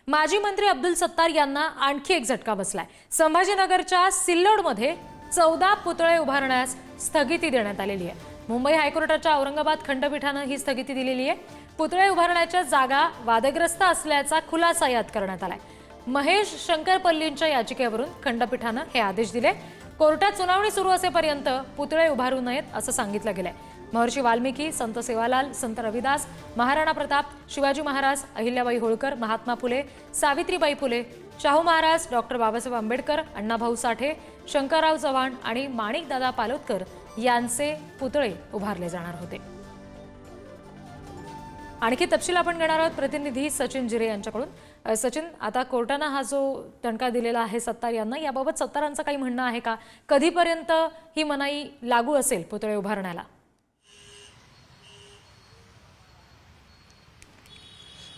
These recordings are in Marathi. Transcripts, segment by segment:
माजी मंत्री अब्दुल सत्तार यांना आणखी एक झटका बसलाय। संभाजीनगरच्या सिल्लोडमध्ये 14 पुतळे उभारण्यास स्थगिती देण्यात आलेली आहे। मुंबई हायकोर्टाच्या औरंगाबाद खंडपीठाने ही स्थगिती दिलेली आहे। पुतळे उभारण्याच्या जागा वादग्रस्त असल्याचा खुलासा यात करण्यात आलाय। महेश शंकरपल्लींच्या याचिकेवरून खंडपीठाने हे आदेश दिले। कोर्टात सुनावणी सुरू असेपर्यंत पुतळे उभारू नयेत असं सांगितलं गेलंय। महर्षी वाल्मिकी, संत सेवालाल, संत रविदास, महाराणा प्रताप, शिवाजी महाराज, अहिल्याबाई होळकर, महात्मा फुले, सावित्रीबाई फुले, शाहू महाराज, डॉक्टर बाबासाहेब आंबेडकर, अण्णाभाऊ साठे, शंकरराव चव्हाण आणि माणिकदादा पालोदकर यांचे पुतळे उभारले जाणार होते। आणखी तपशील आपण घेणार आहोत प्रतिनिधी सचिन जिरे यांच्याकडून। सचिन, आता कोर्टाने हा जो दणका दिलेला आहे सत्तार यांना, याबाबत सत्तारांचं काही म्हणणं आहे का? कधीपर्यंत ही मनाई लागू असेल पुतळे उभारण्याला?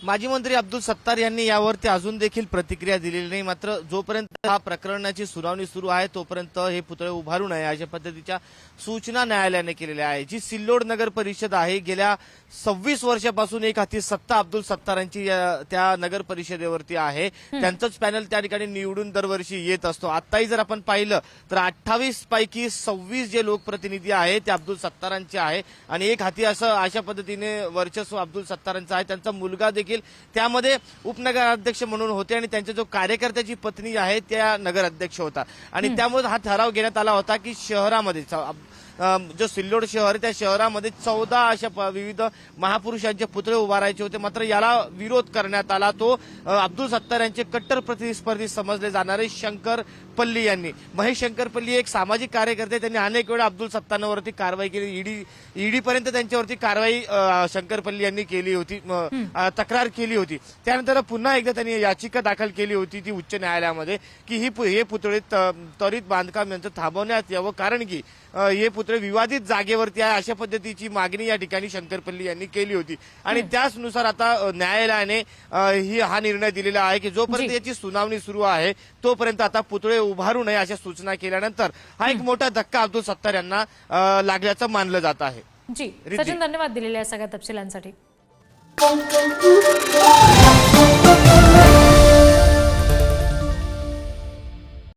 माजी मंत्री अब्दुल सत्तार यांनी यावरती अजून देखील प्रतिक्रिया दिलेली नाही। मात्र जोपर्यंत हा प्रकरणाची सुनावणी सुरू आहे तोपर्यंत हे पुतळे उभारू नये अशा पद्धतीच्या सूचना न्यायालयाने केलेल्या आहे। जी सिल्लोड नगर परिषद आहे, गेल्या 26 वर्षापासून एक हाती सत्ता अब्दुल सत्तारांची त्या नगर परिषदेवरती आहे। त्यांचंच पॅनल त्या ठिकाणी निवडून दरवर्षी येत असतो। आताही जर आपण पाहिलं तर 28 पैकी 26 जे लोकप्रतिनिधी आहेत ते अब्दुल सत्तारांचे आहे आणि एक हाती असं अशा पद्धतीने वर्चस्व अब्दुल सत्तारांचं आहे। त्यांचा मुलगा देखील त्यामध्ये उपनगराध्यक्ष म्हणून होते आणि त्यांच्या जो कार्यकर्त्याची पत्नी आहे त्या नगराध्यक्ष होता आणि त्यामुळे हा ठराव घेण्यात आला होता की शहरामध्ये जो सिल्लोड शहर आहे त्या शहरामध्ये 14 अशा विविध महापुरुषांचे पुतळे उभारायचे होते। मात्र याला विरोध करण्यात आला। तो अब्दुल सत्तार यांचे कट्टर प्रतिस्पर्धी समजले जाणारे शंकरपल्ली यांनी, महेश शंकरपल्ली एक सामाजिक कार्यकर्ते, त्यांनी अनेक वेळा अब्दुल सत्तारांवरती कारवाई केली। ईडी पर्यंत त्यांच्यावरती कारवाई शंकरपल्ली यांनी केली होती, तक्रार केली होती। त्यानंतर पुन्हा एकदा त्यांनी याचिका दाखल केली होती ती उच्च न्यायालयामध्ये की हे पुतळे त्वरित बांधकाम यांचं थांबवण्यात यावं, कारण की हे पुतळे विवादित जागेवरती आहे अशा पद्धतीची मागणी या ठिकाणी शंकरपल्ली यांनी केली होती आणि त्याचनुसार आता न्यायालयाने हा निर्णय दिलेला आहे की जोपर्यंत याची सुनावणी सुरू आहे तोपर्यंत आता पुतळे उभारू नये अशा सूचना केल्यानंतर हा एक मोठा धक्का अब्दुल सत्तार यांना लागल्याचं मानलं जात आहे। जी सचिन, धन्यवाद दिलेल्या सगळ्या तपशिलांसाठी।